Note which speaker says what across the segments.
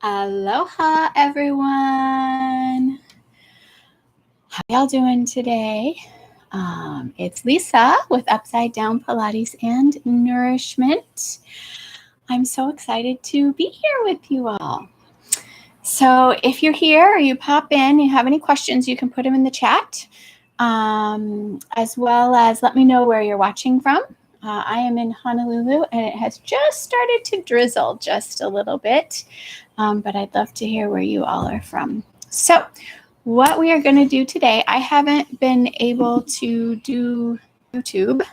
Speaker 1: Aloha, everyone. How y'all doing today? It's Lisa with Upside Down Pilates and Nourishment. I'm so excited to be here with you all. So if you're here or you pop in, you have any questions, you can put them in the chat, as well as let me know where you're watching from. I am in Honolulu, and it has just started to drizzle just a little bit, but I'd love to hear where you all are from. So what we are going to do today, I haven't been able to do YouTube,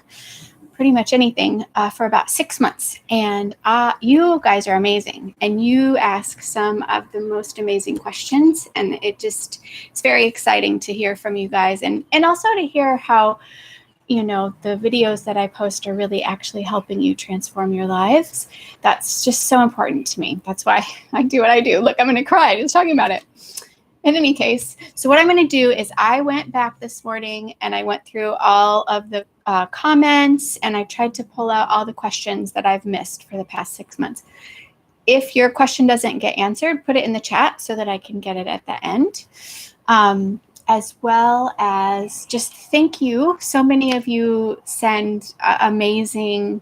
Speaker 1: pretty much anything, for about 6 months. And you guys are amazing. And you ask some of the most amazing questions. And it's very exciting to hear from you guys. And also to hear how, the videos that I post are really actually helping you transform your lives. That's just so important to me. That's why I do what I do. Look, I'm going to cry just talking about it. In any case, so what I'm going to do is I went back this morning and I went through all of the comments, and I tried to pull out all the questions that I've missed for the past 6 months. If your question doesn't get answered, put it in the chat so that I can get it at the end. As well as just thank you. So many of you send amazing,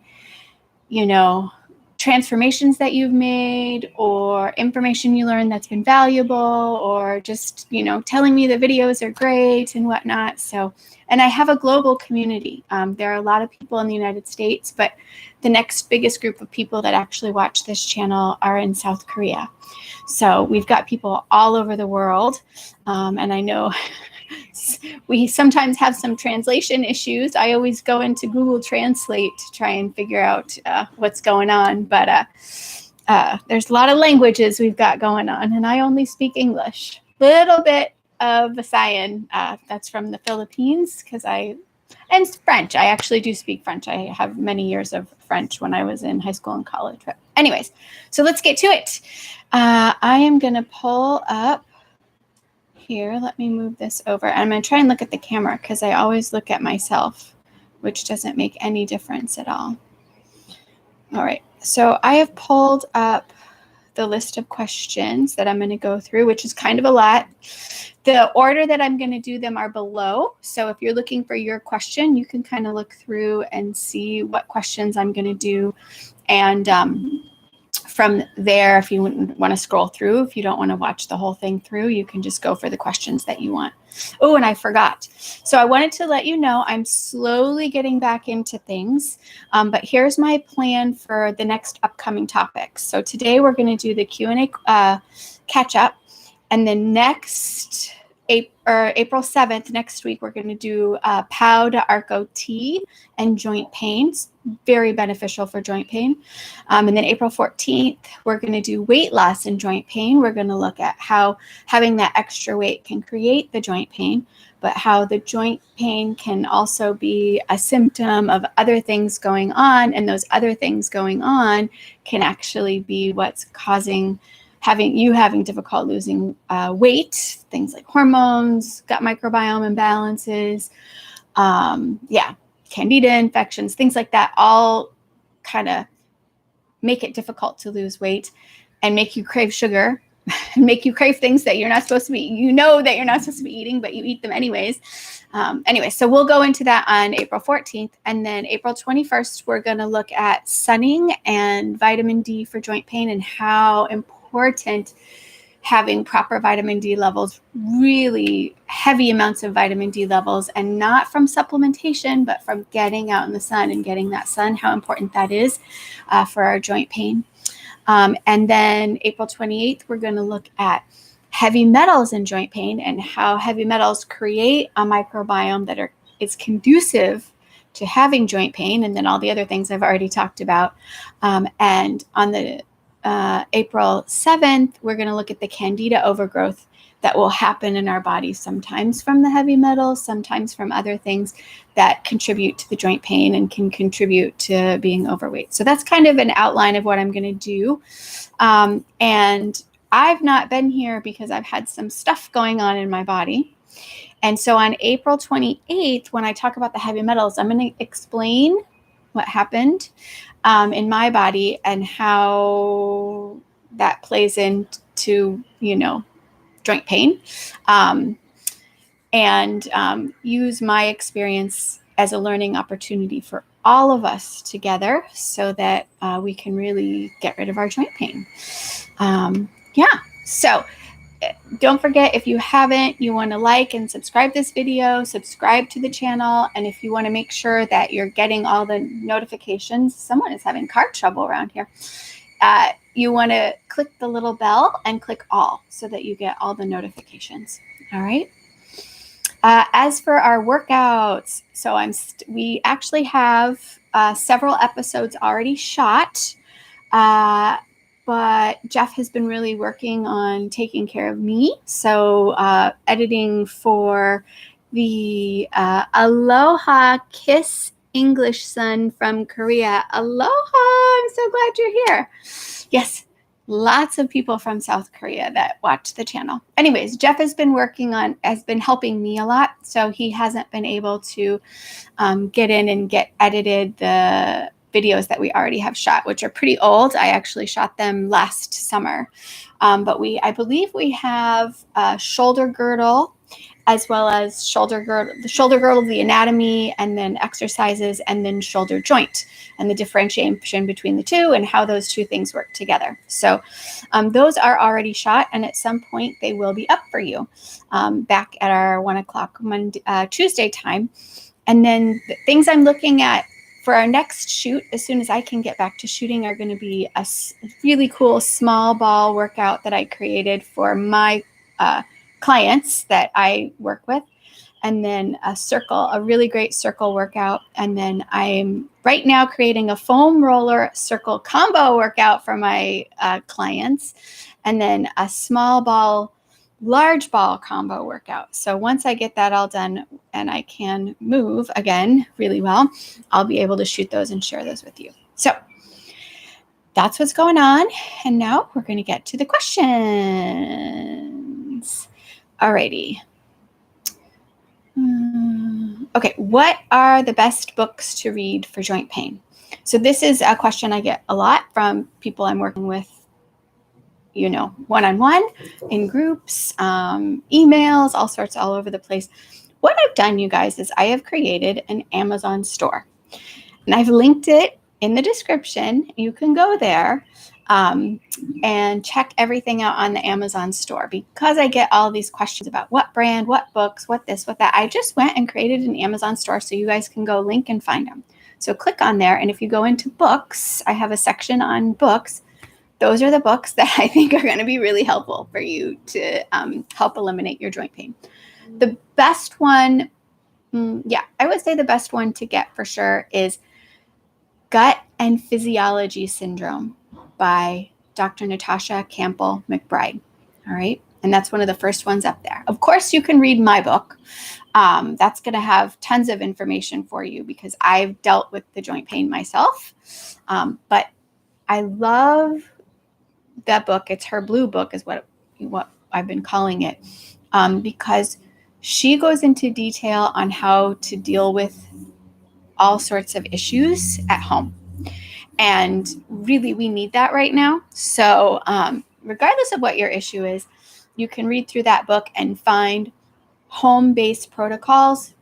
Speaker 1: transformations that you've made, or information you learned that's been valuable, or just, telling me the videos are great and whatnot. So, and I have a global community. There are a lot of people in the United States, but the next biggest group of people that actually watch this channel are in South Korea. So we've got people all over the world. And I know we sometimes have some translation issues. I always go into Google Translate to try and figure out what's going on. But there's a lot of languages we've got going on, and I only speak English. Little bit of Visayan. That's from the Philippines, and French. I actually do speak French. I have many years of French when I was in high school and college. But anyways, so let's get to it. I am going to pull up here. Let me move this over. I'm going to try and look at the camera because I always look at myself, which doesn't make any difference at all. All right. So I have pulled up the list of questions that I'm going to go through, which is kind of a lot. The order that I'm going to do them are below. So if you're looking for your question, you can kind of look through and see what questions I'm going to do. And from there, if you want to scroll through, if you don't want to watch the whole thing through, you can just go for the questions that you want. Oh, and I forgot. So I wanted to let you know I'm slowly getting back into things, but here's my plan for the next upcoming topics. So today we're going to do the Q&A catch up, and then next April 7th, next week, we're going to do Pau de Arco tea and joint pains. Very beneficial for joint pain. And then April 14th, we're going to do weight loss and joint pain. We're going to look at how having that extra weight can create the joint pain, but how the joint pain can also be a symptom of other things going on. And those other things going on can actually be what's causing having difficult losing weight, things like hormones, gut microbiome imbalances, candida infections, things like that, all kind of make it difficult to lose weight and make you crave sugar, and make you crave things that you're not supposed to be, that you're not supposed to be eating, but you eat them anyways. So we'll go into that on April 14th. And then April 21st, we're going to look at sunning and vitamin D for joint pain, and how important having proper vitamin D levels, really heavy amounts of vitamin D levels, and not from supplementation, but from getting out in the sun and getting that sun, how important that is for our joint pain. And then April 28th, we're going to look at heavy metals in joint pain, and how heavy metals create a microbiome that is conducive to having joint pain, and then all the other things I've already talked about. And on the April 7th, we're going to look at the candida overgrowth that will happen in our bodies, sometimes from the heavy metals, sometimes from other things that contribute to the joint pain and can contribute to being overweight. So that's kind of an outline of what I'm going to do. And I've not been here because I've had some stuff going on in my body. And so on April 28th, when I talk about the heavy metals, I'm going to explain what happened in my body and how that plays in to, joint pain, and use my experience as a learning opportunity for all of us together so that we can really get rid of our joint pain. So don't forget, if you haven't, you want to like and subscribe this video, subscribe to the channel. And if you want to make sure that you're getting all the notifications, someone is having car trouble around here. You want to click the little bell and click all so that you get all the notifications. All right. As for our workouts, so we actually have several episodes already shot. But Jeff has been really working on taking care of me. So editing for the Aloha Kiss English son from Korea. Aloha, I'm so glad you're here. Yes, lots of people from South Korea that watch the channel. Anyways, Jeff has been helping me a lot. So he hasn't been able to get in and get edited the videos that we already have shot, which are pretty old. I actually shot them last summer. But I believe we have a shoulder girdle, as well as the shoulder girdle, the anatomy, and then exercises, and then shoulder joint, and the differentiation between the two and how those two things work together. So those are already shot, and at some point they will be up for you back at our 1 o'clock Tuesday time. And then the things I'm looking at for our next shoot, as soon as I can get back to shooting, are going to be a really cool small ball workout that I created for my clients that I work with. And then a really great circle workout. And then I'm right now creating a foam roller circle combo workout for my clients. And then a small ball, large ball combo workout. So once I get that all done and I can move again really well, I'll be able to shoot those and share those with you. So that's what's going on. And now we're going to get to the questions. Alrighty. Okay, what are the best books to read for joint pain? So this is a question I get a lot from people I'm working with, one-on-one, in groups, emails, all sorts, all over the place. What I've done, you guys, is I have created an Amazon store. And I've linked it in the description. You can go there and check everything out on the Amazon store, because I get all these questions about what brand, what books, what this, what that. I just went and created an Amazon store so you guys can go link and find them. So click on there. And if you go into books, I have a section on books. Those are the books that I think are going to be really helpful for you to help eliminate your joint pain. The best one, I would say the best one to get for sure is Gut and Physiology Syndrome by Dr. Natasha Campbell McBride. All right. And that's one of the first ones up there. Of course, you can read my book. That's going to have tons of information for you because I've dealt with the joint pain myself. But I love that book. It's her blue book is what I've been calling it, because she goes into detail on how to deal with all sorts of issues at home. And really, we need that right now. So regardless of what your issue is, you can read through that book and find home-based protocols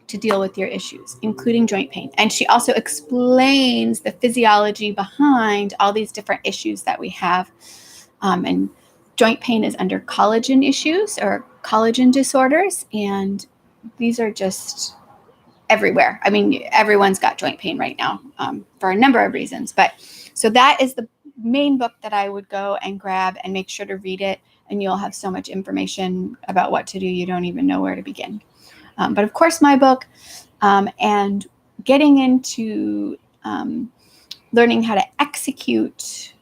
Speaker 1: to deal with your issues, including joint pain. And she also explains the physiology behind all these different issues that we have. And joint pain is under collagen issues or collagen disorders. And these are just everywhere. I mean, everyone's got joint pain right now for a number of reasons. But so that is the main book that I would go and grab and make sure to read it. And you'll have so much information about what to do. You don't even know where to begin. But of course, my book and getting into learning how to execute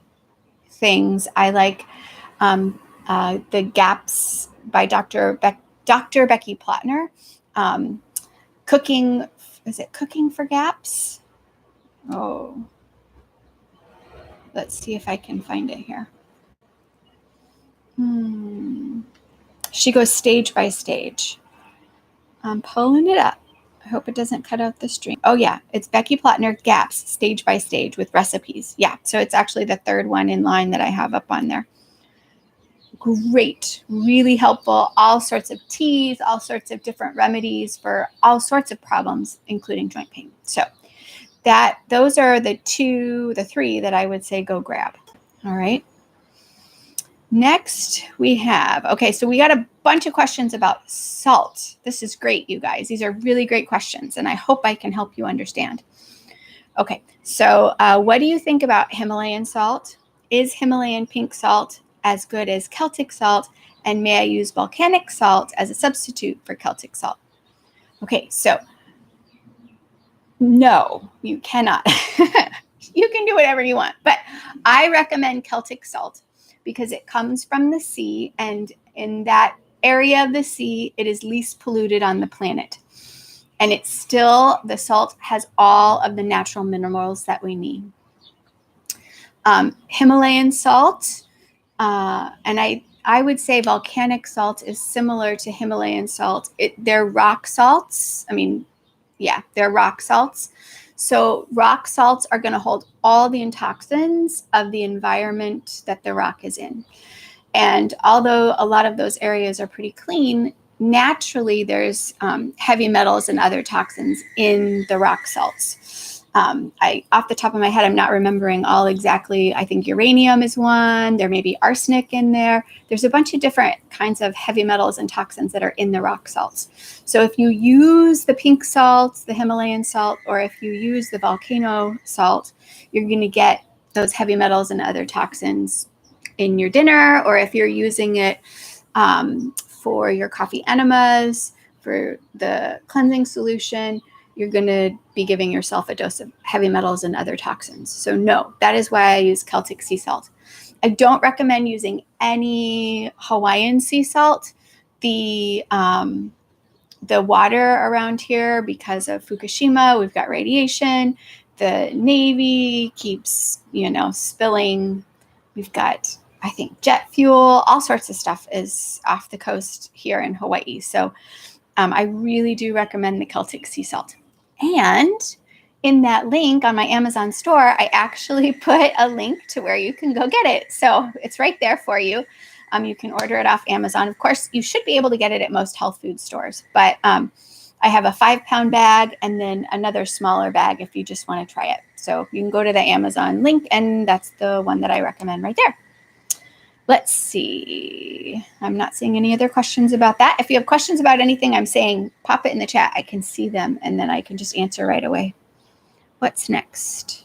Speaker 1: things. I like The Gaps by Dr. Becky Plotner. Cooking for Gaps? Oh, let's see if I can find it here. She goes stage by stage. I'm pulling it up. I hope it doesn't cut out the stream. Oh yeah, it's Becky Plotner, Gaps, stage by stage with recipes. Yeah, so it's actually the third one in line that I have up on there. great, really helpful, all sorts of teas, all sorts of different remedies for all sorts of problems, including joint pain. So those are the three that I would say go grab. All right. Next we have, okay, so we got a bunch of questions about salt. This is great, you guys. These are really great questions, and I hope I can help you understand. Okay, so what do you think about Himalayan salt? Is Himalayan pink salt as good as Celtic salt? And may I use volcanic salt as a substitute for Celtic salt? Okay, so no, you cannot. You can do whatever you want, but I recommend Celtic salt because it comes from the sea, and in that area of the sea, it is least polluted on the planet. And it's still, the salt has all of the natural minerals that we need. Himalayan salt, and I would say volcanic salt is similar to Himalayan salt. They're rock salts. I mean, yeah, they're rock salts. So rock salts are going to hold all the toxins of the environment that the rock is in. And although a lot of those areas are pretty clean, naturally there's heavy metals and other toxins in the rock salts. Off the top of my head, I'm not remembering all exactly. I think uranium is one. There may be arsenic in there. There's a bunch of different kinds of heavy metals and toxins that are in the rock salts. So if you use the pink salt, the Himalayan salt, or if you use the volcano salt, you're going to get those heavy metals and other toxins in your dinner, or if you're using it for your coffee enemas, for the cleansing solution, you're going to be giving yourself a dose of heavy metals and other toxins. So no, that is why I use Celtic sea salt. I don't recommend using any Hawaiian sea salt. The water around here, because of Fukushima, we've got radiation. The Navy keeps, spilling. We've got, I think, jet fuel, all sorts of stuff is off the coast here in Hawaii. So I really do recommend the Celtic sea salt. And in that link on my Amazon store, I actually put a link to where you can go get it. So it's right there for you. You can order it off Amazon. Of course, you should be able to get it at most health food stores. But I have a 5-pound bag and then another smaller bag if you just want to try it. So you can go to the Amazon link, and that's the one that I recommend right there. Let's see. I'm not seeing any other questions about that. If you have questions about anything I'm saying, pop it in the chat. I can see them, and then I can just answer right away. What's next?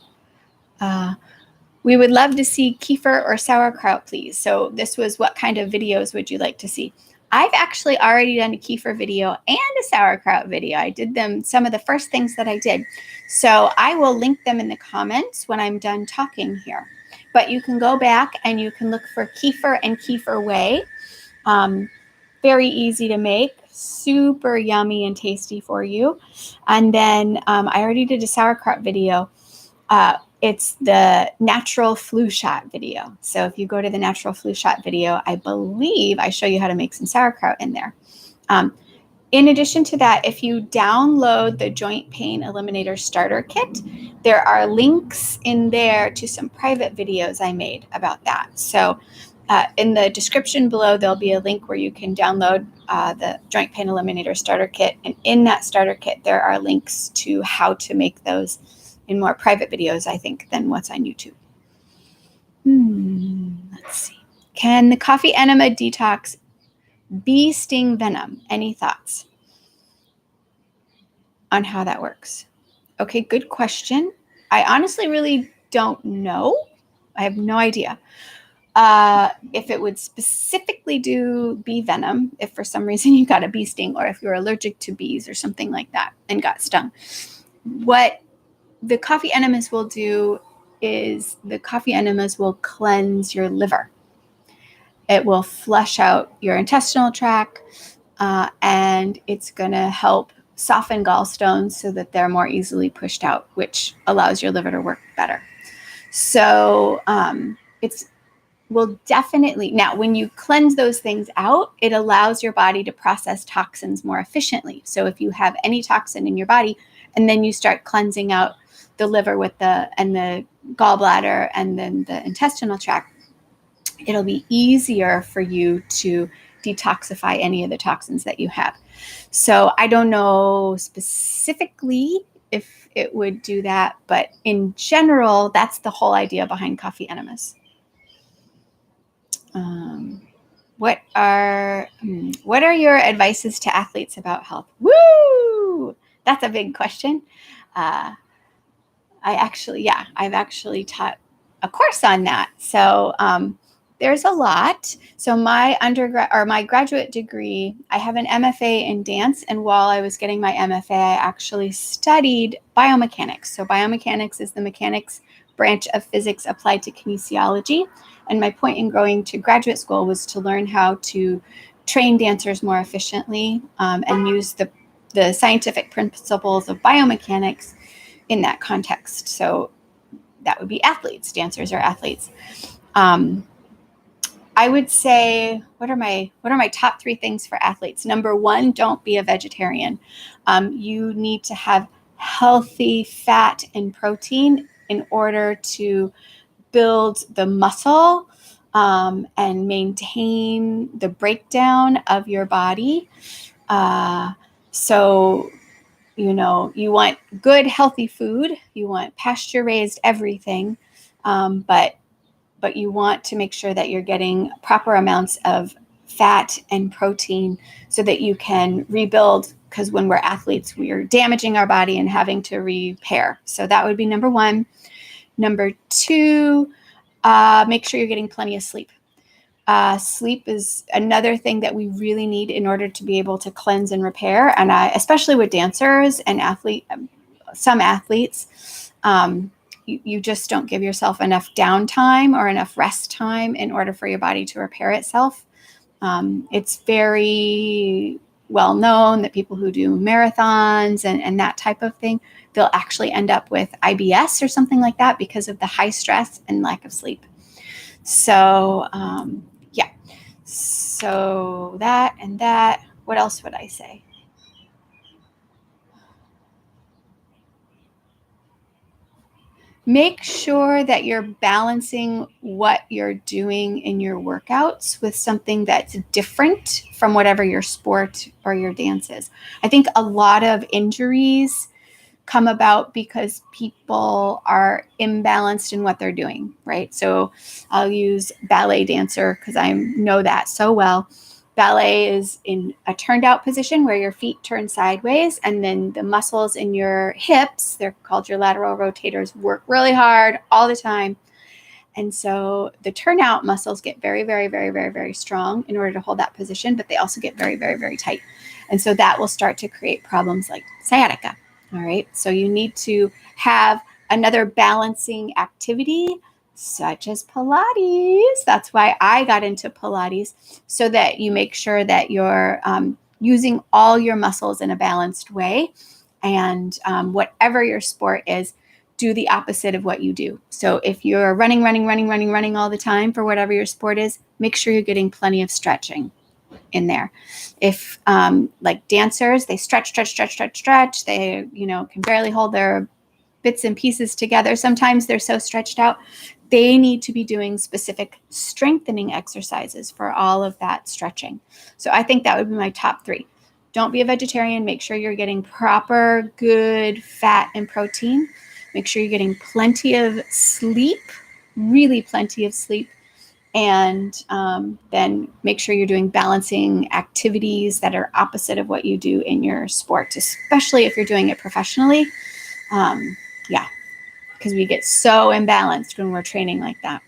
Speaker 1: We would love to see kefir or sauerkraut, please. So this was, what kind of videos would you like to see? I've actually already done a kefir video and a sauerkraut video. I did them, some of the first things that I did. So I will link them in the comments when I'm done talking here. But you can go back and you can look for kefir and kefir whey. Very easy to make, super yummy and tasty for you. And then I already did a sauerkraut video. It's the natural flu shot video. So if you go to the natural flu shot video, I believe I show you how to make some sauerkraut in there. In addition to that, if you download the Joint Pain Eliminator Starter Kit, there are links in there to some private videos I made about that. So in the description below, there'll be a link where you can download the Joint Pain Eliminator Starter Kit. And in that starter kit, there are links to how to make those in more private videos, I think, than what's on YouTube. Let's see. Can the coffee enema detox bee sting venom? Any thoughts on how that works? Okay, good question. I honestly really don't know. I have no idea if it would specifically do bee venom, if for some reason you got a bee sting, or if you're allergic to bees or something like that and got stung. What the coffee enemas will do is the coffee enemas will cleanse your liver. It will flush out your intestinal tract, and it's going to help soften gallstones so that they're more easily pushed out, which allows your liver to work better. So will definitely, now when you cleanse those things out, it allows your body to process toxins more efficiently. So if you have any toxin in your body and then you start cleansing out the liver and the gallbladder and then the intestinal tract, it'll be easier for you to detoxify any of the toxins that you have. So I don't know specifically if it would do that, but in general, that's the whole idea behind coffee enemas. What are your advices to athletes about health? Woo! That's a big question. I've actually taught a course on that. So there's a lot. So my graduate degree, I have an MFA in dance. And while I was getting my MFA, I actually studied biomechanics. So biomechanics is the mechanics branch of physics applied to kinesiology. And my point in going to graduate school was to learn how to train dancers more efficiently and use the scientific principles of biomechanics in that context. So that would be athletes. Dancers are athletes. I would say, what are my top 3 things for athletes? Number 1, don't be a vegetarian. You need to have healthy fat and protein in order to build the muscle and maintain the breakdown of your body. So, you want good, healthy food. You want pasture-raised everything, but you want to make sure that you're getting proper amounts of fat and protein so that you can rebuild, because when we're athletes, we are damaging our body and having to repair. So that would be number 1. Number 2, make sure you're getting plenty of sleep. Sleep is another thing that we really need in order to be able to cleanse and repair. And especially with dancers and some athletes, you just don't give yourself enough downtime or enough rest time in order for your body to repair itself. It's very well known that people who do marathons and that type of thing, they'll actually end up with IBS or something like that because of the high stress and lack of sleep. So, So that and that. What else would I say? Make sure that you're balancing what you're doing in your workouts with something that's different from whatever your sport or your dance is. I think a lot of injuries come about because people are imbalanced in what they're doing, right? So I'll use ballet dancer because I know that so well. Ballet is in a turned out position where your feet turn sideways, and then the muscles in your hips, they're called your lateral rotators, work really hard all the time. And so the turnout muscles get very, very, very, very, very strong in order to hold that position, but they also get very, very, very tight. And so that will start to create problems like sciatica. All right. So you need to have another balancing activity such as Pilates. That's why I got into Pilates, so that you make sure that you're using all your muscles in a balanced way. And whatever your sport is, do the opposite of what you do. So if you're running all the time for whatever your sport is, make sure you're getting plenty of stretching in there. If like dancers, they stretch. They, can barely hold their bits and pieces together. Sometimes they're so stretched out. They need to be doing specific strengthening exercises for all of that stretching. So I think that would be my top 3. Don't be a vegetarian. Make sure you're getting proper, good fat and protein. Make sure you're getting plenty of sleep, really plenty of sleep. And then make sure you're doing balancing activities that are opposite of what you do in your sport, especially if you're doing it professionally. Because we get so imbalanced when we're training like that.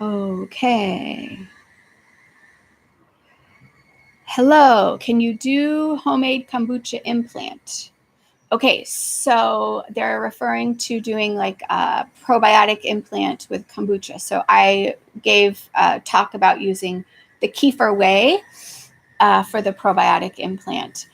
Speaker 1: Okay. Hello, can you do homemade kombucha implant? Okay, so they're referring to doing like a probiotic implant with kombucha. So I gave a talk about using the kefir whey for the probiotic implant.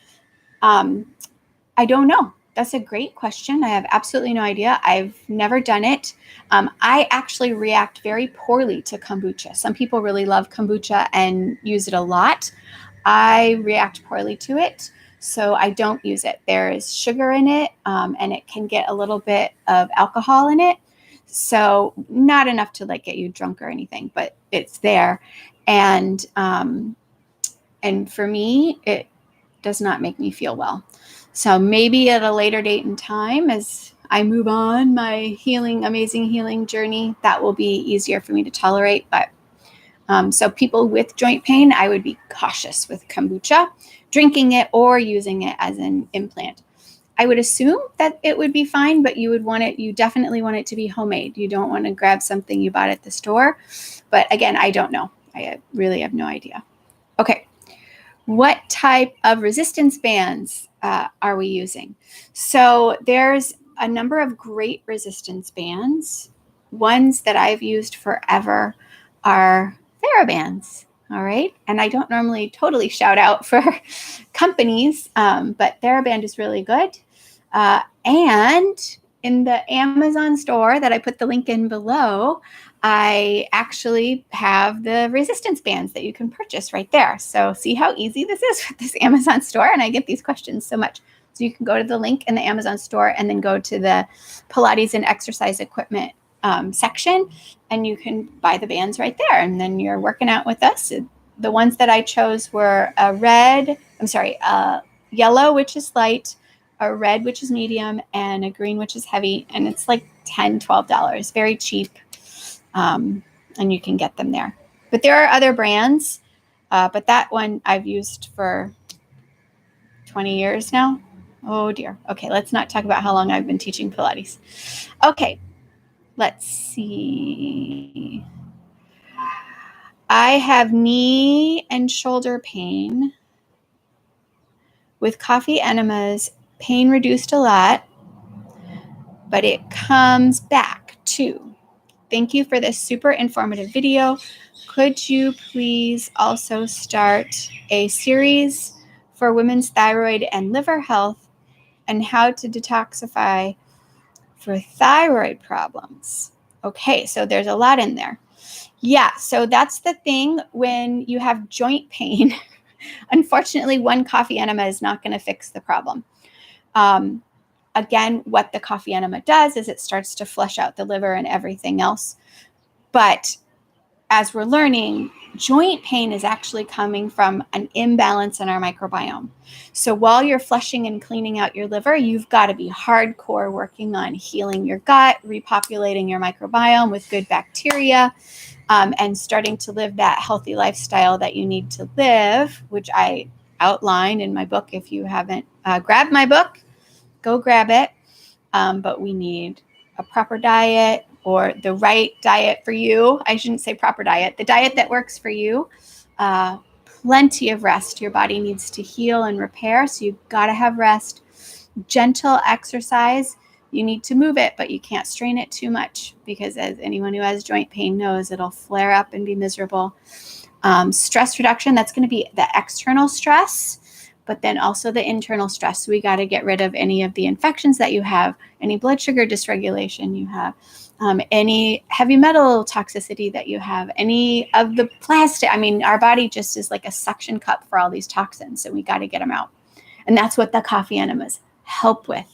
Speaker 1: I don't know. That's a great question. I have absolutely no idea. I've never done it. I actually react very poorly to kombucha. Some people really love kombucha and use it a lot. I react poorly to it, so I don't use it. There is sugar in it, and it can get a little bit of alcohol in it. So not enough to like get you drunk or anything, but it's there. And for me, it does not make me feel well. So maybe at a later date and time, as I move on my amazing healing journey, that will be easier for me to tolerate. But so people with joint pain, I would be cautious with kombucha, drinking it or using it as an implant. I would assume that it would be fine, but you definitely want it to be homemade. You don't want to grab something you bought at the store. But again, I don't know. I really have no idea. Okay. What type of resistance bands are we using? So there's a number of great resistance bands. Ones that I've used forever are TheraBands. All right. And I don't normally totally shout out for companies, but TheraBand is really good. And in the Amazon store that I put the link in below, I actually have the resistance bands that you can purchase right there. So see how easy this is with this Amazon store? And I get these questions so much. So you can go to the link in the Amazon store and then go to the Pilates and exercise equipment section, and you can buy the bands right there. And then you're working out with us. The ones that I chose were a yellow, which is light, a red, which is medium, and a green, which is heavy. And it's like $10, $12, very cheap. And you can get them there. But there are other brands, but that one I've used for 20 years now. Oh dear. Okay, let's not talk about how long I've been teaching Pilates. Okay, let's see. I have knee and shoulder pain. With coffee enemas, pain reduced a lot, but it comes back too. Thank you for this super informative video. Could you please also start a series for women's thyroid and liver health and how to detoxify for thyroid problems? Okay, so there's a lot in there. Yeah, so that's the thing when you have joint pain. Unfortunately, one coffee enema is not going to fix the problem. Again, what the coffee enema does is it starts to flush out the liver and everything else. But as we're learning, joint pain is actually coming from an imbalance in our microbiome. So while you're flushing and cleaning out your liver, you've got to be hardcore working on healing your gut, repopulating your microbiome with good bacteria, and starting to live that healthy lifestyle that you need to live, which I outline in my book. If you haven't grabbed my book, go grab it. But we need a proper diet, or the right diet for you. I shouldn't say proper diet, the diet that works for you. Plenty of rest. Your body needs to heal and repair, so you've got to have rest. Gentle exercise. You need to move it, but you can't strain it too much, because as anyone who has joint pain knows, it'll flare up and be miserable. Stress reduction, that's going to be the external stress, but then also the internal stress. So we got to get rid of any of the infections that you have, any blood sugar dysregulation you have, any heavy metal toxicity that you have, any of the plastic. I mean, our body just is like a suction cup for all these toxins, so we got to get them out. And that's what the coffee enemas help with.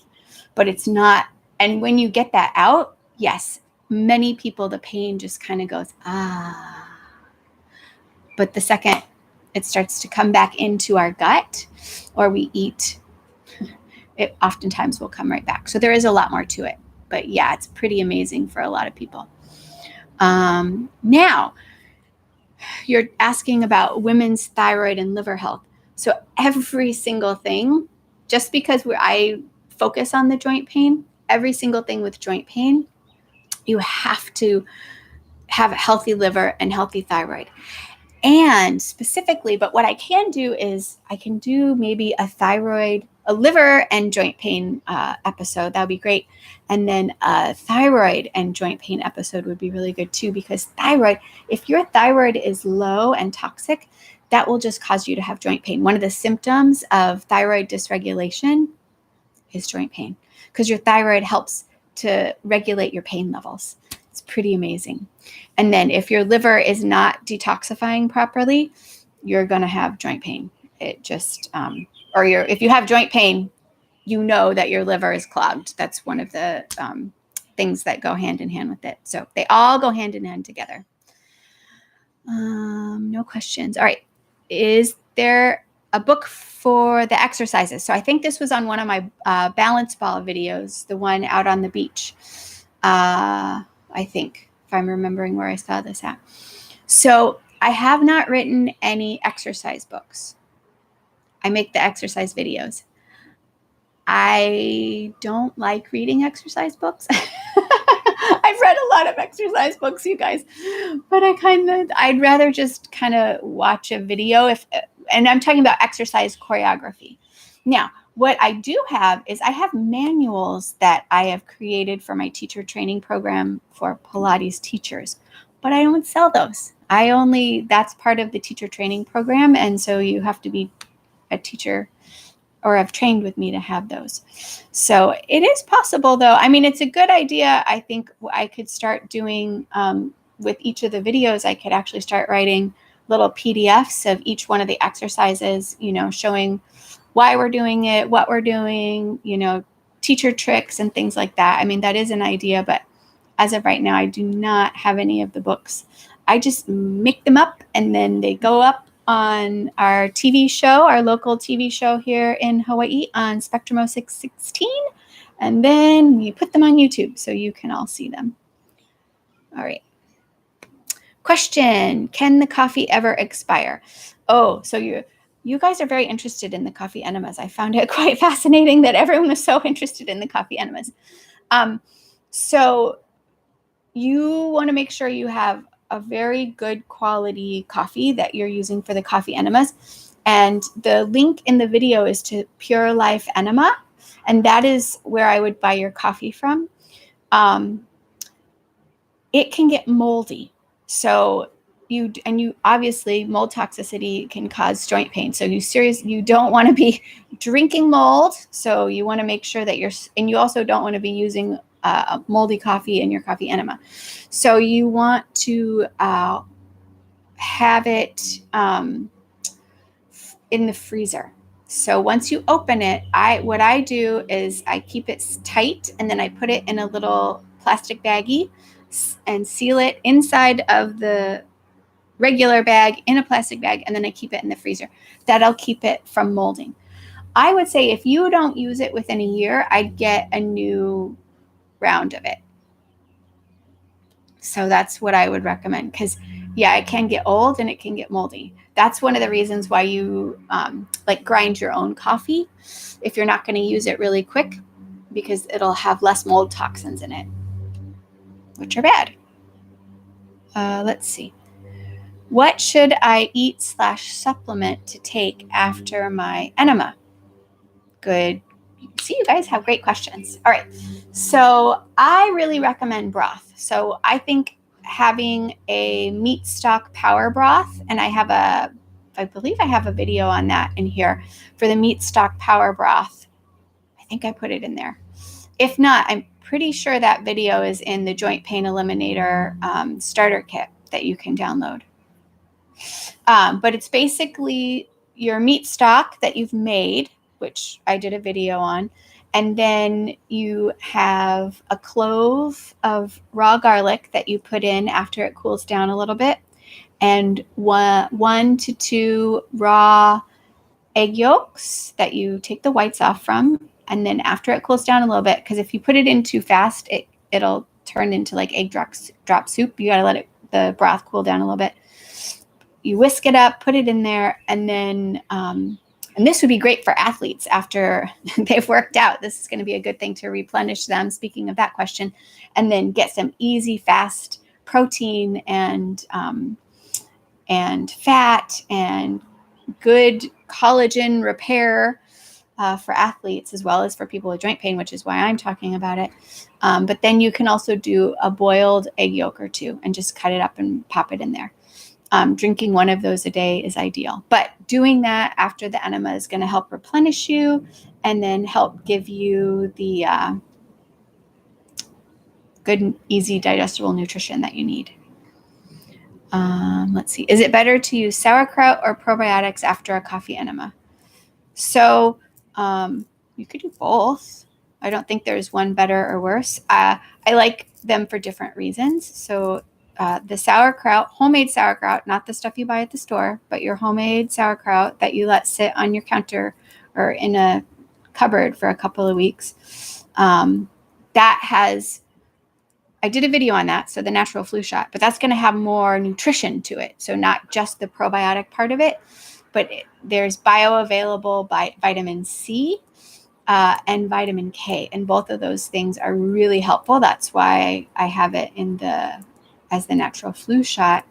Speaker 1: But it's not, and when you get that out, yes, many people, the pain just kind of goes, But the second it starts to come back into our gut, or we eat, it oftentimes will come right back. So there is a lot more to it. But yeah, it's pretty amazing for a lot of people. Now, you're asking about women's thyroid and liver health. So every single thing, just because I focus on the joint pain, every single thing with joint pain, you have to have a healthy liver and healthy thyroid. And specifically, but what I can do is I can do maybe a liver and joint pain episode. That would be great. And then a thyroid and joint pain episode would be really good too, because thyroid, if your thyroid is low and toxic, that will just cause you to have joint pain. One of the symptoms of thyroid dysregulation is joint pain, because your thyroid helps to regulate your pain levels. It's pretty amazing. And then if your liver is not detoxifying properly, you're going to have joint pain. It just, if you have joint pain, you know that your liver is clogged. That's one of the things that go hand in hand with it. So they all go hand in hand together. No questions. All right. Is there a book for the exercises? So I think this was on one of my balance ball videos, the one out on the beach. I think, if I'm remembering where I saw this at. So I have not written any exercise books. I make the exercise videos. I don't like reading exercise books. I've read a lot of exercise books, you guys, but I'd rather just kind of watch a video and I'm talking about exercise choreography. Now, what I do have is I have manuals that I have created for my teacher training program for Pilates teachers, but I don't sell those. That's part of the teacher training program. And so you have to be a teacher or have trained with me to have those. So it is possible though. I mean, it's a good idea. I think I could start doing, with each of the videos, I could actually start writing little PDFs of each one of the exercises, showing why we're doing it, what we're doing, teacher tricks and things like that. I mean, that is an idea, but as of right now, I do not have any of the books. I just make them up and then they go up on our TV show, our local TV show here in Hawaii on Spectrum 0616. And then we put them on YouTube so you can all see them. All right. Question, can the coffee ever expire? Oh, so you guys are very interested in the coffee enemas. I found it quite fascinating that everyone was so interested in the coffee enemas. So you want to make sure you have a very good quality coffee that you're using for the coffee enemas. And the link in the video is to Pure Life Enema. And that is where I would buy your coffee from. It can get moldy. So you obviously mold toxicity can cause joint pain. So you don't want to be drinking mold. So you want to make sure that and you also don't want to be using moldy coffee in your coffee enema. So you want to have it in the freezer. So once you open it, what I do is I keep it tight and then I put it in a little plastic baggie and seal it inside of the regular bag in a plastic bag, and then I keep it in the freezer. That'll keep it from molding. I would say if you don't use it within a year, I'd get a new round of it. So that's what I would recommend, because it can get old and it can get moldy. That's one of the reasons why you grind your own coffee if you're not going to use it really quick, because it'll have less mold toxins in it, which are bad. Let's see. What should I eat / supplement to take after my enema? Good. See, you guys have great questions. All right. So I really recommend broth. So I think having a meat stock power broth, and I believe I have a video on that in here for the meat stock power broth. I think I put it in there. If not, I'm pretty sure that video is in the Joint Pain Eliminator starter kit that you can download. But it's basically your meat stock that you've made, which I did a video on. And then you have a clove of raw garlic that you put in after it cools down a little bit. And 1 to 2 raw egg yolks that you take the whites off from. And then after it cools down a little bit, because if you put it in too fast, it'll turn into like egg drop soup. You got to let the broth cool down a little bit. You whisk it up, put it in there, and then, and this would be great for athletes after they've worked out. This is going to be a good thing to replenish them, speaking of that question, and then get some easy, fast protein and fat and good collagen repair for athletes, as well as for people with joint pain, which is why I'm talking about it. But then you can also do a boiled egg yolk or 2 and just cut it up and pop it in there. Drinking 1 of those a day is ideal. But doing that after the enema is going to help replenish you and then help give you the good, easy, digestible nutrition that you need. Let's see. Is it better to use sauerkraut or probiotics after a coffee enema? So you could do both. I don't think there's one better or worse. I like them for different reasons. So the sauerkraut, homemade sauerkraut, not the stuff you buy at the store, but your homemade sauerkraut that you let sit on your counter or in a cupboard for a couple of weeks. That has, I did a video on that, so the natural flu shot, but that's going to have more nutrition to it. So not just the probiotic part of it, but there's bioavailable vitamin C and vitamin K, and both of those things are really helpful. That's why I have it as the natural flu shot.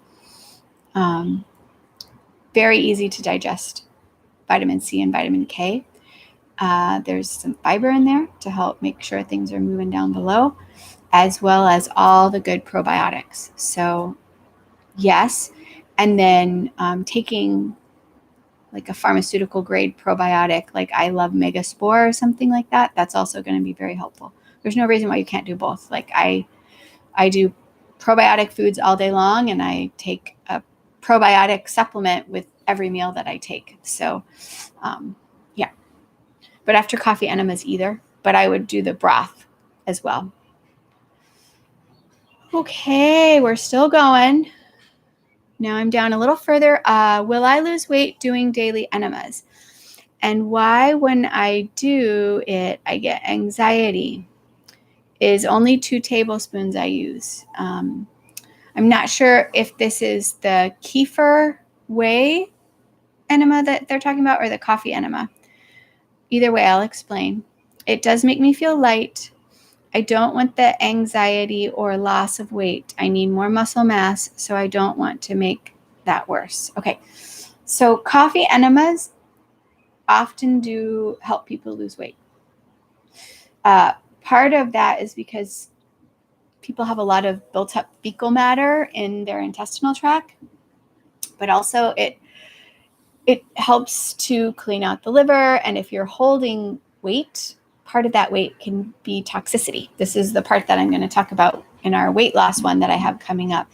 Speaker 1: Very easy to digest vitamin C and vitamin K. There's some fiber in there to help make sure things are moving down below, as well as all the good probiotics. So yes. And then taking like a pharmaceutical grade probiotic, like I Love Megaspore or something like that, that's also going to be very helpful. There's no reason why you can't do both. Like I do probiotic foods all day long, and I take a probiotic supplement with every meal that I take. So yeah, but after coffee enemas either, but I would do the broth as well. Okay, we're still going. Now I'm down a little further. Will I lose weight doing daily enemas? And why, when I do it, I get anxiety? Is only 2 tablespoons I use. I'm not sure if this is the kefir whey enema that they're talking about or the coffee enema. Either way, I'll explain. It does make me feel light. I don't want the anxiety or loss of weight. I need more muscle mass, so I don't want to make that worse. Okay, so coffee enemas often do help people lose weight. Part of that is because people have a lot of built up fecal matter in their intestinal tract, but also it helps to clean out the liver. And if you're holding weight, part of that weight can be toxicity. This is the part that I'm going to talk about in our weight loss one that I have coming up.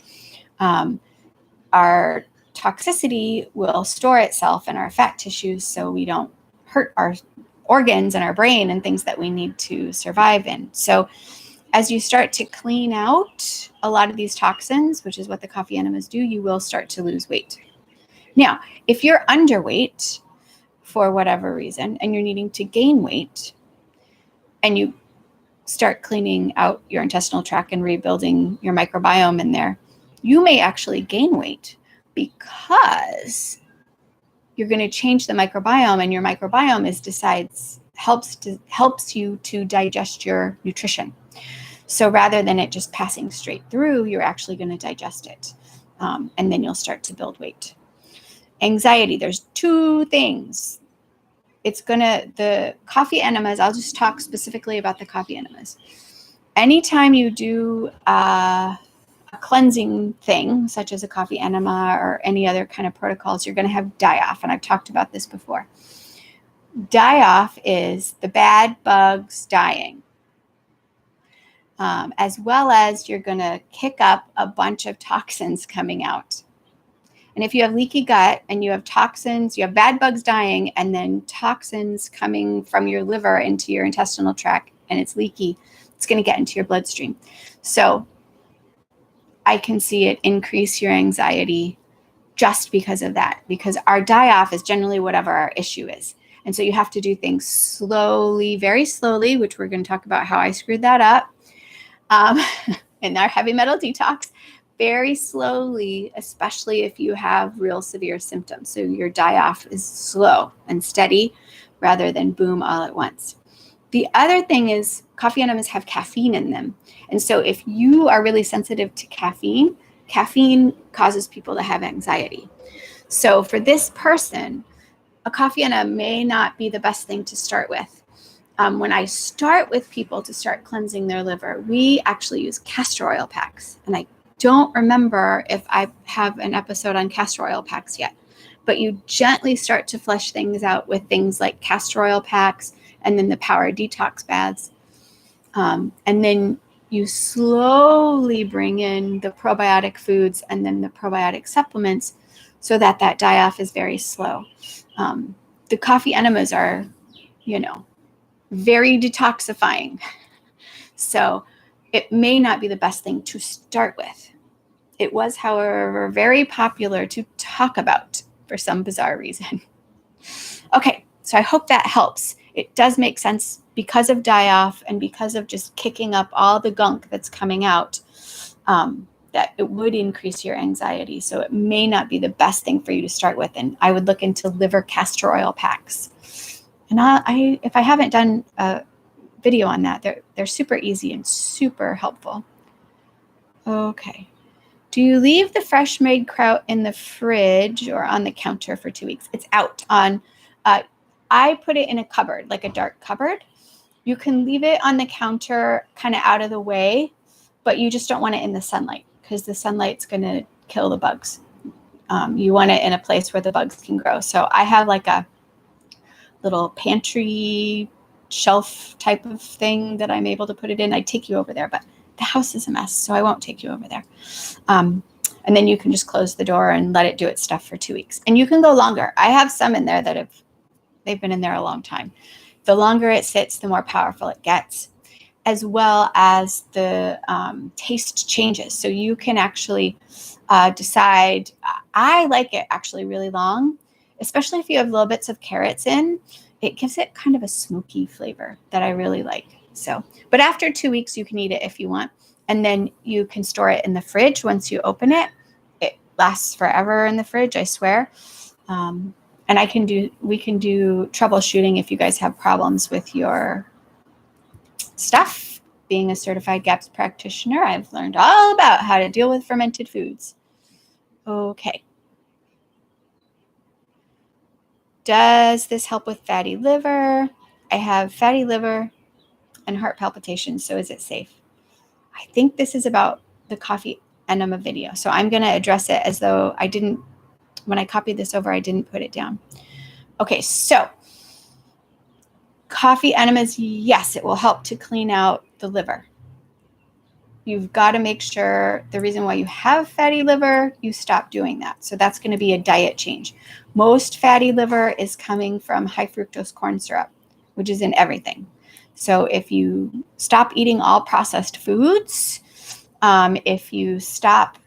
Speaker 1: Our toxicity will store itself in our fat tissues so we don't hurt our organs and our brain and things that we need to survive in. So as you start to clean out a lot of these toxins, which is what the coffee enemas do, you will start to lose weight. Now, if you're underweight for whatever reason and you're needing to gain weight, and you start cleaning out your intestinal tract and rebuilding your microbiome in there, you may actually gain weight because you're going to change the microbiome, and your microbiome helps you to digest your nutrition. So rather than it just passing straight through, you're actually going to digest it, and then you'll start to build weight. Anxiety, there's 2 things. The coffee enemas, I'll just talk specifically about the coffee enemas. Anytime you do a cleansing thing, such as a coffee enema or any other kind of protocols, you're going to have die-off, and I've talked about this before. Die-off is the bad bugs dying, as well as you're going to kick up a bunch of toxins coming out. And if you have leaky gut and you have toxins, you have bad bugs dying, and then toxins coming from your liver into your intestinal tract, and it's leaky, it's going to get into your bloodstream. So I can see it increase your anxiety just because of that, because our die-off is generally whatever our issue is. And so you have to do things slowly, very slowly, which we're going to talk about how I screwed that up in our heavy metal detox. Very slowly, especially if you have real severe symptoms. So your die-off is slow and steady rather than boom all at once. The other thing is coffee enemas have caffeine in them. And so if you are really sensitive to caffeine, caffeine causes people to have anxiety. So for this person, a coffee enema may not be the best thing to start with. When I start with people to start cleansing their liver, we actually use castor oil packs. And I don't remember if I have an episode on castor oil packs yet, but you gently start to flush things out with things like castor oil packs and then the power detox baths. And then you slowly bring in the probiotic foods and then the probiotic supplements so that die-off is very slow. The coffee enemas are, very detoxifying. So it may not be the best thing to start with. It was, however, very popular to talk about for some bizarre reason. Okay, so I hope that helps. It does make sense because of die-off and because of just kicking up all the gunk that's coming out, that it would increase your anxiety. So it may not be the best thing for you to start with. And I would look into liver castor oil packs. And if I haven't done a video on that, they're super easy and super helpful. Okay. Do you leave the fresh made kraut in the fridge or on the counter for 2 weeks? It's out on, I put it in a cupboard, like a dark cupboard. You can leave it on the counter kind of out of the way, but you just don't want it in the sunlight because the sunlight's going to kill the bugs. You want it in a place where the bugs can grow. So I have like a little pantry shelf type of thing that I'm able to put it in. I'd take you over there, but the house is a mess, so I won't take you over there. And then you can just close the door and let it do its stuff for 2 weeks. And you can go longer. I have some in there that they've been in there a long time. The longer it sits, the more powerful it gets, as well as the taste changes. So you can actually decide. I like it actually really long, especially if you have little bits of carrots in. It gives it kind of a smoky flavor that I really like. So, but after 2 weeks, you can eat it if you want. And then you can store it in the fridge. Once you open it, it lasts forever in the fridge, I swear. And we can do troubleshooting if you guys have problems with your stuff. Being a certified GAPS practitioner, I've learned all about how to deal with fermented foods. Okay. Does this help with fatty liver? I have fatty liver and heart palpitations, so is it safe? I think this is about the coffee enema video, so I'm going to address it as though when I copied this over, I didn't put it down. Okay, so coffee enemas, yes, it will help to clean out the liver. You've got to make sure the reason why you have fatty liver, you stop doing that. So that's going to be a diet change. Most fatty liver is coming from high fructose corn syrup, which is in everything. So if you stop eating all processed foods, if you stop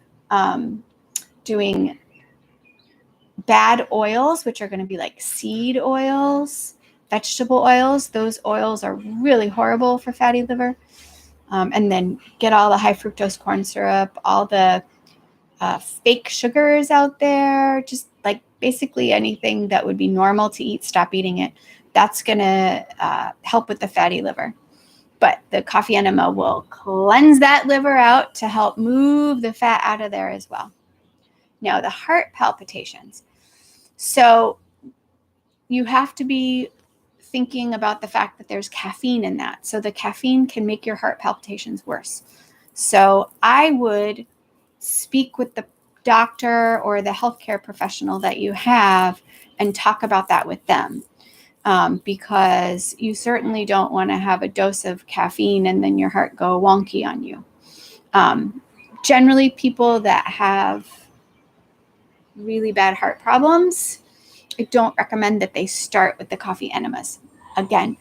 Speaker 1: doing bad oils, which are going to be like seed oils, vegetable oils, those oils are really horrible for fatty liver. And then get all the high fructose corn syrup, all the fake sugars out there, just like basically anything that would be normal to eat, stop eating it. That's going to help with the fatty liver. But the coffee enema will cleanse that liver out to help move the fat out of there as well. Now, the heart palpitations. So you have to be thinking about the fact that there's caffeine in that. So the caffeine can make your heart palpitations worse. So I would speak with the doctor or the healthcare professional that you have and talk about that with them. Because you certainly don't want to have a dose of caffeine and then your heart go wonky on you. Generally, people that have really bad heart problems, I don't recommend that they start with the coffee enemas. Again,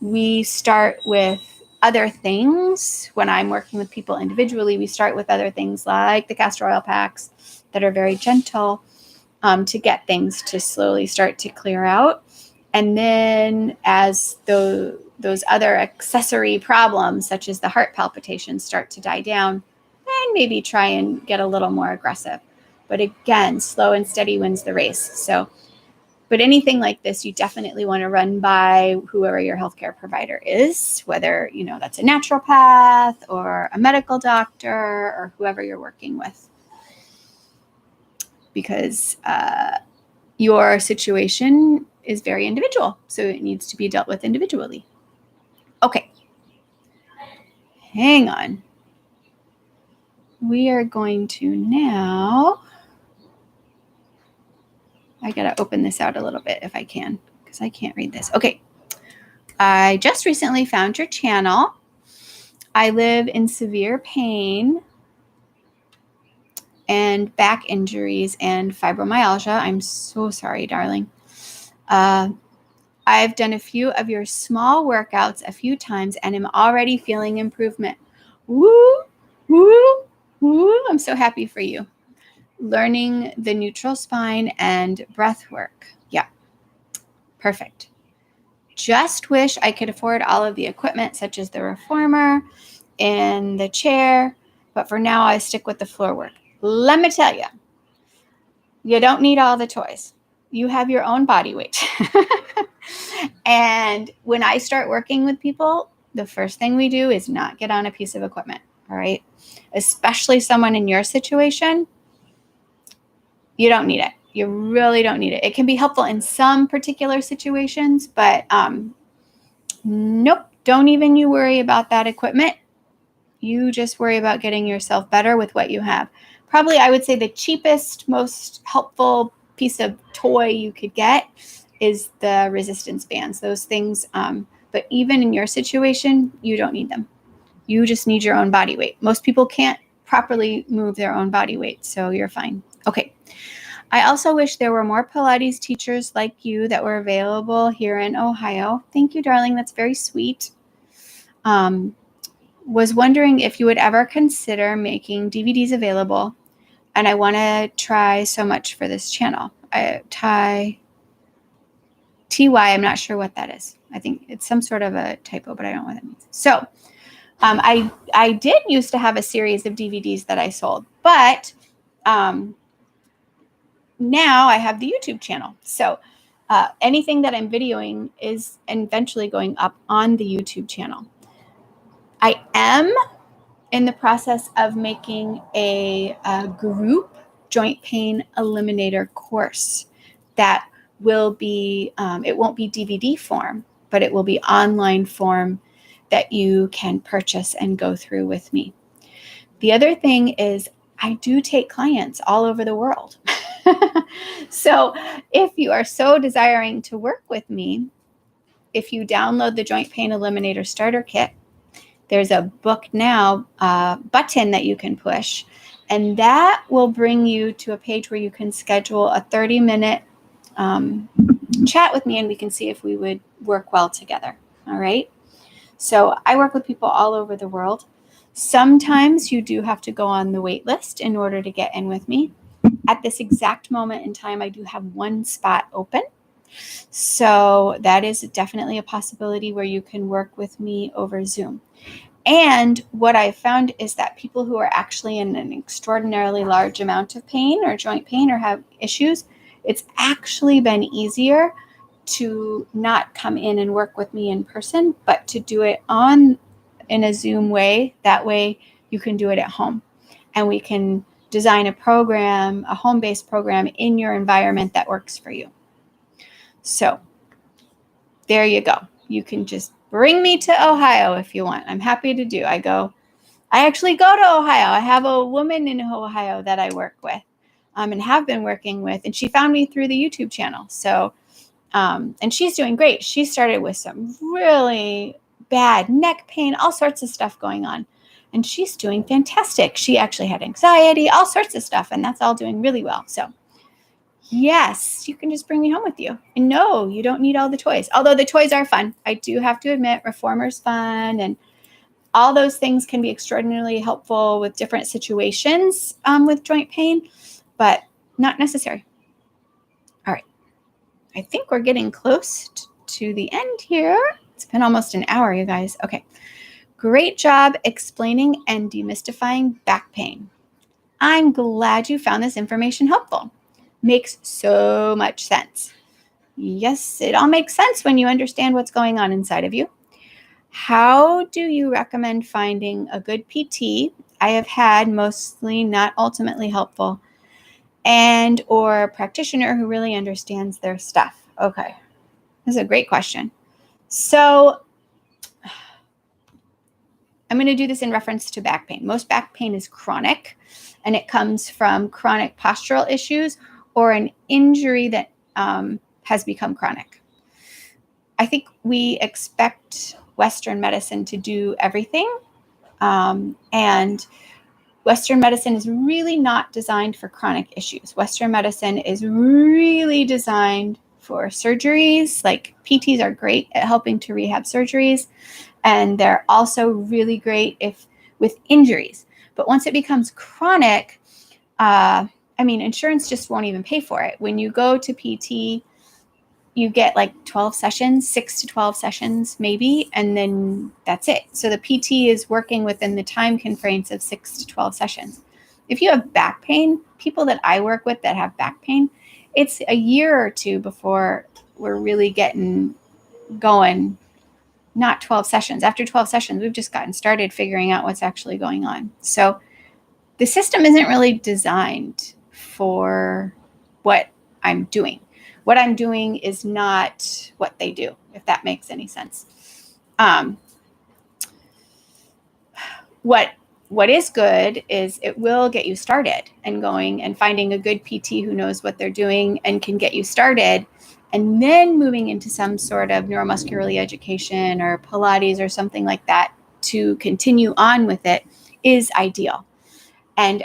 Speaker 1: we start with other things. When I'm working with people individually, we start with other things like the castor oil packs that are very gentle to get things to slowly start to clear out. And then as those other accessory problems, such as the heart palpitations, start to die down, then maybe try and get a little more aggressive. But again, slow and steady wins the race. So, but anything like this, you definitely want to run by whoever your healthcare provider is, whether, that's a naturopath or a medical doctor or whoever you're working with. Because your situation is very individual, so it needs to be dealt with individually. Okay. Hang on. We are going to now... I got to open this out a little bit if I can, because I can't read this. Okay. I just recently found your channel. I live in severe pain and back injuries and fibromyalgia. I'm so sorry, darling. I've done a few of your small workouts a few times and am already feeling improvement. Woo, woo, woo. I'm so happy for you. Learning the neutral spine and breath work. Yeah, perfect. Just wish I could afford all of the equipment, such as the reformer and the chair, but for now I stick with the floor work. Let me tell you, you don't need all the toys. You have your own body weight. And when I start working with people, the first thing we do is not get on a piece of equipment, all right? Especially someone in your situation, you don't need it. You really don't need it. It can be helpful in some particular situations, but nope, don't even you worry about that equipment. You just worry about getting yourself better with what you have. Probably, I would say the cheapest, most helpful piece of toy you could get is the resistance bands, those things. But even in your situation, you don't need them. You just need your own body weight. Most people can't properly move their own body weight, so you're fine. Okay. I also wish there were more Pilates teachers like you that were available here in Ohio. Thank you, darling. That's very sweet. Was wondering if you would ever consider making DVDs available. And I want to try so much for this channel. TY, I'm not sure what that is. I think it's some sort of a typo, but I don't know what that means. So I did used to have a series of DVDs that I sold, but now I have the YouTube channel. So anything that I'm videoing is eventually going up on the YouTube channel. I am in the process of making a group joint pain eliminator course that will be, it won't be DVD form, but it will be online form that you can purchase and go through with me. The other thing is I do take clients all over the world. So if you are so desiring to work with me, if you download the Joint Pain Eliminator Starter Kit, there's a book now button that you can push, and that will bring you to a page where you can schedule a 30-minute chat with me, and we can see if we would work well together. All right. So I work with people all over the world. Sometimes you do have to go on the wait list in order to get in with me. At this exact moment in time, I do have one spot open. So that is definitely a possibility where you can work with me over Zoom. And what I found is that people who are actually in an extraordinarily large amount of pain or joint pain or have issues, it's actually been easier to not come in and work with me in person, but to do it in a Zoom way. That way you can do it at home, and we can design a program, a home-based program in your environment that works for you. So there you go. You can just bring me to Ohio if you want. I'm happy to do. I actually go to Ohio. I have a woman in Ohio that I work with and have been working with, and she found me through the YouTube channel. So, and she's doing great. She started with some really bad neck pain, all sorts of stuff going on, and she's doing fantastic. She actually had anxiety, all sorts of stuff, and that's all doing really well. So yes, you can just bring me home with you. And no, you don't need all the toys, although the toys are fun. I do have to admit, reformer's fun, and all those things can be extraordinarily helpful with different situations with joint pain, but not necessary. All right. I think we're getting close to the end here. It's been almost an hour, you guys. Okay. Great job explaining and demystifying back pain. I'm glad you found this information helpful. Makes so much sense. Yes, it all makes sense when you understand what's going on inside of you. How do you recommend finding a good PT? I have had mostly not ultimately helpful, and or practitioner who really understands their stuff. Okay, this is a great question. So I'm going to do this in reference to back pain. Most back pain is chronic, and it comes from chronic postural issues or an injury that has become chronic. I think we expect Western medicine to do everything, and Western medicine is really not designed for chronic issues. Western medicine is really designed for surgeries. Like PTs are great at helping to rehab surgeries, and they're also really great if with injuries. But once it becomes chronic, insurance just won't even pay for it. When you go to PT, you get like 12 sessions, 6 to 12 sessions maybe, and then that's it. So the PT is working within the time constraints of 6 to 12 sessions. If you have back pain, people that I work with that have back pain, it's a year or two before we're really getting going, not 12 sessions. After 12 sessions, we've just gotten started figuring out what's actually going on. So the system isn't really designed for what I'm doing. What I'm doing is not what they do, if that makes any sense. What is good is it will get you started and going and finding a good PT who knows what they're doing and can get you started, and then moving into some sort of neuromuscular education or Pilates or something like that to continue on with it is ideal. And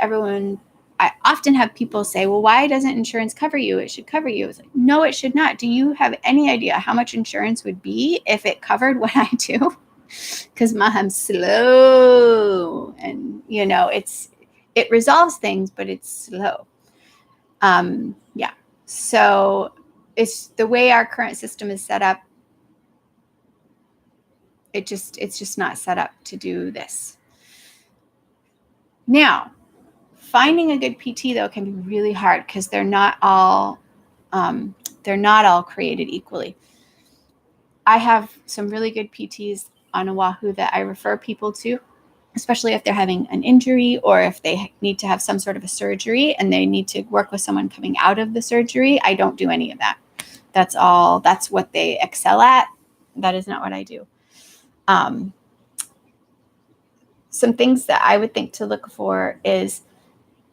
Speaker 1: I often have people say, well, why doesn't insurance cover you? It should cover you. It's like, no, it should not. Do you have any idea how much insurance would be if it covered what I do? Because I'm slow, and it resolves things, but it's slow. So it's the way our current system is set up. It's just not set up to do this. Now, finding a good PT though can be really hard because they're not all created equally. I have some really good PTs on Oahu that I refer people to, especially if they're having an injury or if they need to have some sort of a surgery and they need to work with someone coming out of the surgery. I don't do any of that. That's what they excel at. That is not what I do. Some things that I would think to look for is,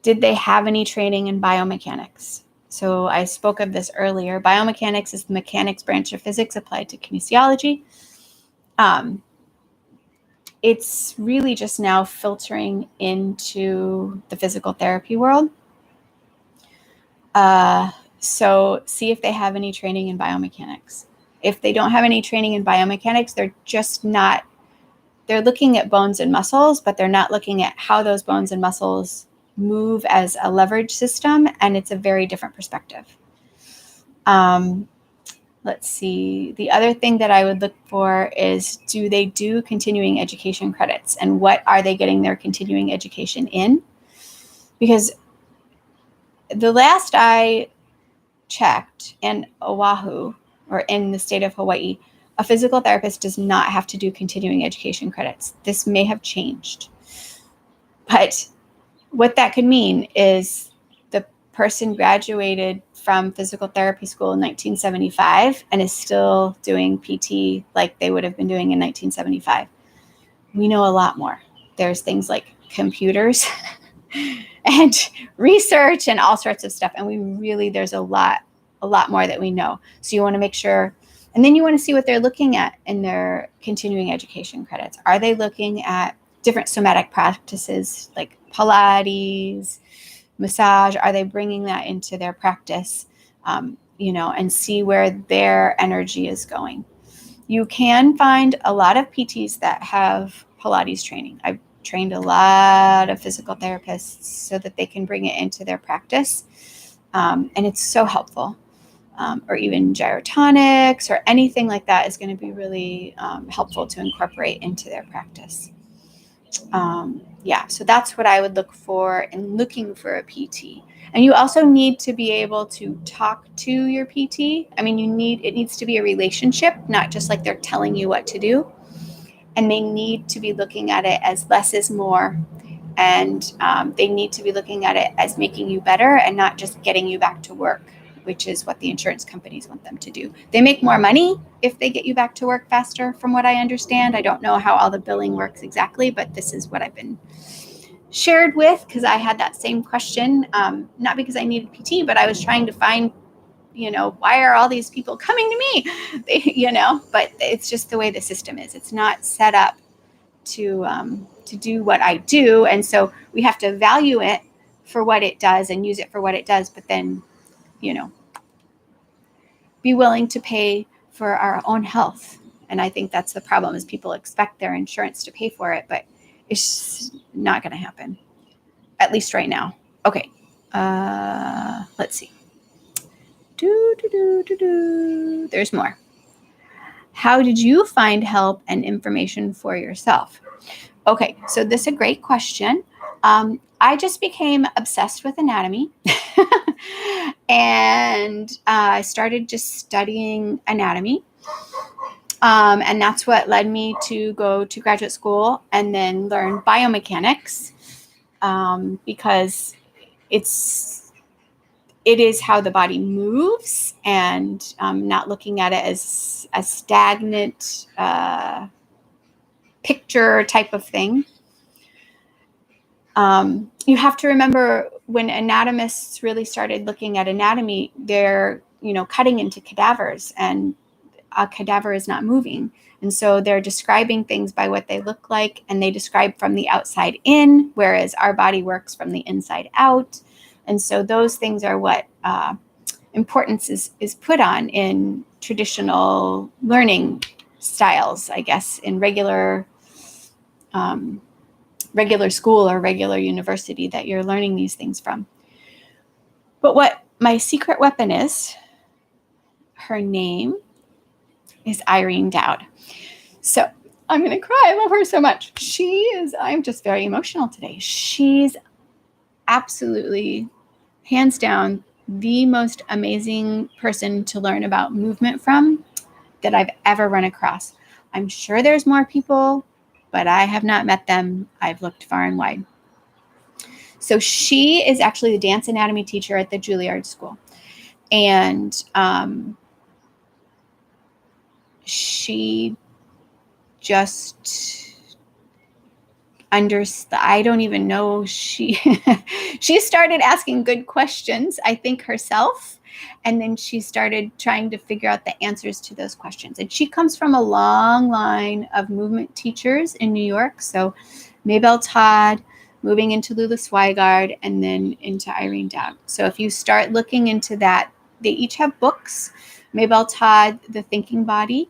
Speaker 1: did they have any training in biomechanics? So I spoke of this earlier. Biomechanics is the mechanics branch of physics applied to kinesiology. It's really just now filtering into the physical therapy world. So see if they have any training in biomechanics. If they don't have any training in biomechanics, they're looking at bones and muscles, but they're not looking at how those bones and muscles move as a leverage system, and it's a very different perspective. Let's see. The other thing that I would look for is, do they do continuing education credits, and what are they getting their continuing education in? Because the last I checked in Oahu, or in the state of Hawaii, a physical therapist does not have to do continuing education credits. This may have changed, but what that could mean is the person graduated from physical therapy school in 1975 and is still doing PT like they would have been doing in 1975. We know a lot more. There's things like computers and research and all sorts of stuff. And there's a lot more that we know. So you want to make sure, and then you want to see what they're looking at in their continuing education credits. Are they looking at different somatic practices like Pilates, massage? Are they bringing that into their practice, and see where their energy is going? You can find a lot of PTs that have Pilates training. I've trained a lot of physical therapists so that they can bring it into their practice. And it's so helpful. Or even gyrotonics or anything like that is going to be really helpful to incorporate into their practice. So that's what I would look for in looking for a PT. And you also need to be able to talk to your PT. It needs to be a relationship, not just like they're telling you what to do. And they need to be looking at it as less is more. And they need to be looking at it as making you better and not just getting you back to work, which is what the insurance companies want them to do. They make more money if they get you back to work faster, from what I understand. I don't know how all the billing works exactly, but this is what I've been shared with, because I had that same question, not because I needed PT, but I was trying to find, why are all these people coming to me? But it's just the way the system is. It's not set up to do what I do. And so we have to value it for what it does and use it for what it does, but then, be willing to pay for our own health. And I think that's the problem, is people expect their insurance to pay for it, but It's not going to happen, at least right now. Okay. Let's see. There's more. How did you find help and information for yourself? Okay, so this is a great question. I just became obsessed with anatomy and I started just studying anatomy. And that's what led me to go to graduate school and then learn biomechanics because it is how the body moves, and not looking at it as a stagnant picture type of thing. You have to remember when anatomists really started looking at anatomy, they're, cutting into cadavers, and a cadaver is not moving. And so they're describing things by what they look like, and they describe from the outside in, whereas our body works from the inside out. And so those things are what importance is put on in traditional learning styles, I guess, in regular school or regular university that you're learning these things from. But what my secret weapon is, her name is Irene Dowd. So I'm going to cry. I love her so much. I'm just very emotional today. She's absolutely, hands down, the most amazing person to learn about movement from that I've ever run across. I'm sure there's more people, but I have not met them. I've looked far and wide. So she is actually the dance anatomy teacher at the Juilliard School. And she just I don't even know. She started asking good questions, I think, herself. And then she started trying to figure out the answers to those questions. And she comes from a long line of movement teachers in New York. So Maybelle Todd, moving into Lula Swigard, and then into Irene Dowd. So if you start looking into that, they each have books. Maybelle Todd, The Thinking Body.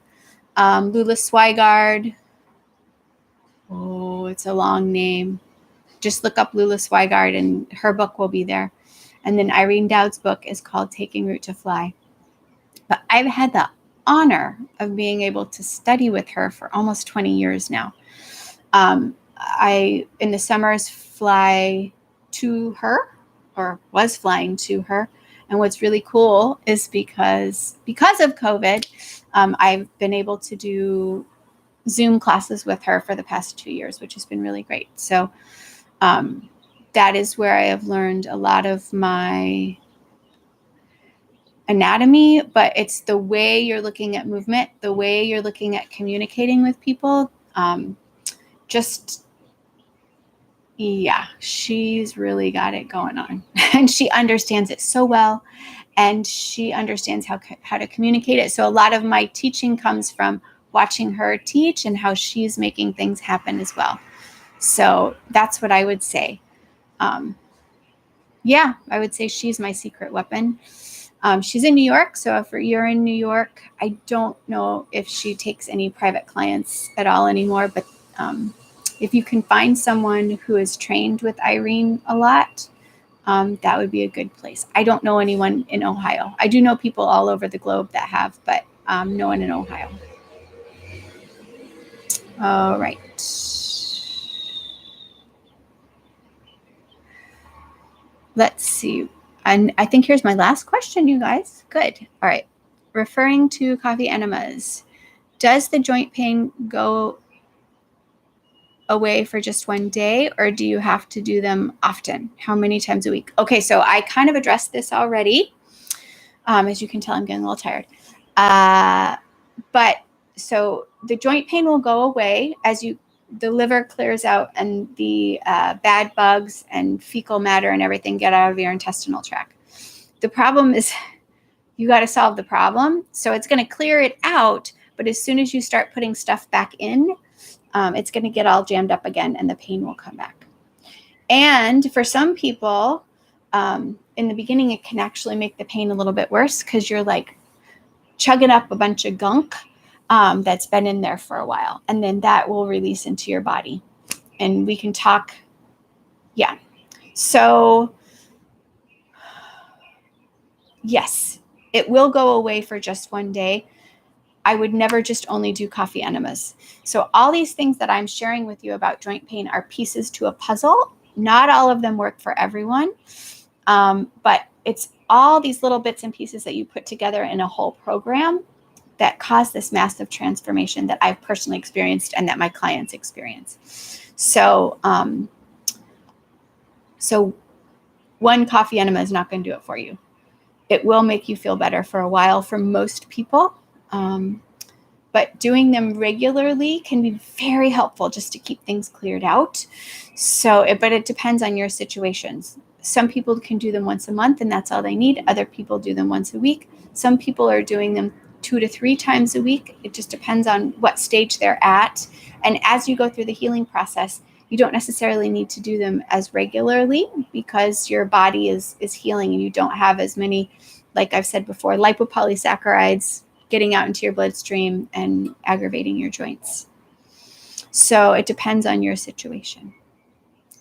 Speaker 1: Lula Swigard, it's a long name. Just look up Lula Swigard and her book will be there. And then Irene Dowd's book is called Taking Root to Fly. But I've had the honor of being able to study with her for almost 20 years now. I, in the summers, fly to her, or was flying to her. And what's really cool is because of COVID, I've been able to do Zoom classes with her for the past 2 years, which has been really great. So that is where I have learned a lot of my anatomy, but it's the way you're looking at movement, the way you're looking at communicating with people. She's really got it going on and she understands it so well, and she understands how to communicate it. So a lot of my teaching comes from watching her teach and how she's making things happen as well. So that's what I would say. I would say she's my secret weapon. She's in New York. So if you're in New York, I don't know if she takes any private clients at all anymore, but if you can find someone who is trained with Irene a lot, that would be a good place. I don't know anyone in Ohio. I do know people all over the globe that have, but no one in Ohio. All right. Let's see. And I think here's my last question, you guys. Good. All right. Referring to coffee enemas, does the joint pain go away for just one day, or do you have to do them often? How many times a week? Okay, so I kind of addressed this already. As you can tell, I'm getting a little tired. But so the joint pain will go away as the liver clears out and the bad bugs and fecal matter and everything get out of your intestinal tract. The problem is you got to solve the problem. So it's going to clear it out, but as soon as you start putting stuff back in, it's going to get all jammed up again and the pain will come back. And for some people, in the beginning, it can actually make the pain a little bit worse because you're like chugging up a bunch of gunk that's been in there for a while. And then that will release into your body. and we can talk. Yeah. So yes, it will go away for just one day. I would never just only do coffee enemas. So all these things that I'm sharing with you about joint pain are pieces to a puzzle. Not all of them work for everyone, but it's all these little bits and pieces that you put together in a whole program that cause this massive transformation that I've personally experienced and that my clients experience. So, so one coffee enema is not going to do it for you. It will make you feel better for a while for most people. But doing them regularly can be very helpful just to keep things cleared out. But it depends on your situations. Some people can do them once a month and that's all they need. Other people do them once a week. Some people are doing them 2 to 3 times a week. It just depends on what stage they're at. And as you go through the healing process, you don't necessarily need to do them as regularly because your body is healing and you don't have as many, like I've said before, lipopolysaccharides getting out into your bloodstream and aggravating your joints. So it depends on your situation.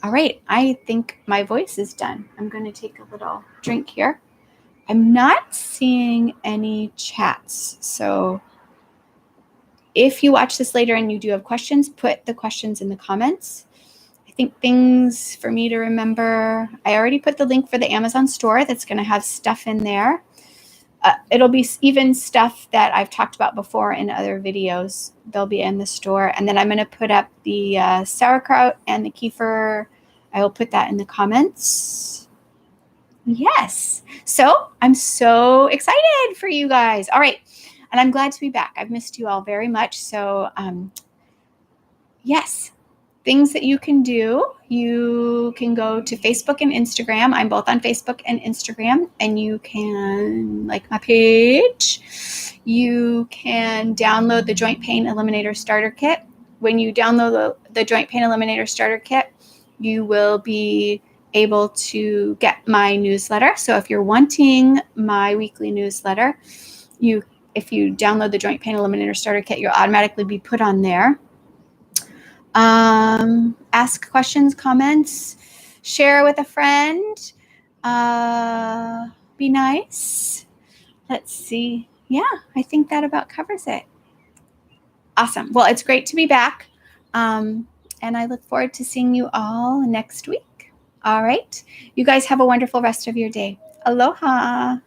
Speaker 1: All right, I think my voice is done. I'm going to take a little drink here. I'm not seeing any chats. So if you watch this later and you do have questions, put the questions in the comments. I think things for me to remember, I already put the link for the Amazon store that's going to have stuff in there. It'll be even stuff that I've talked about before in other videos. They'll be in the store. And then I'm going to put up the sauerkraut and the kefir. I will put that in the comments. Yes. So I'm so excited for you guys. All right. And I'm glad to be back. I've missed you all very much. So yes. Things that you can do, you can go to Facebook and Instagram. I'm both on Facebook and Instagram, and you can like my page. You can download the Joint Pain Eliminator Starter Kit. When you download the Joint Pain Eliminator Starter Kit, you will be able to get my newsletter. So if you're wanting my weekly newsletter, if you download the Joint Pain Eliminator Starter Kit, you'll automatically be put on there. Ask questions, comments, share with a friend, be nice. Let's see. Yeah, I think that about covers it. Awesome. Well, it's great to be back. And I look forward to seeing you all next week. All right. You guys have a wonderful rest of your day. Aloha.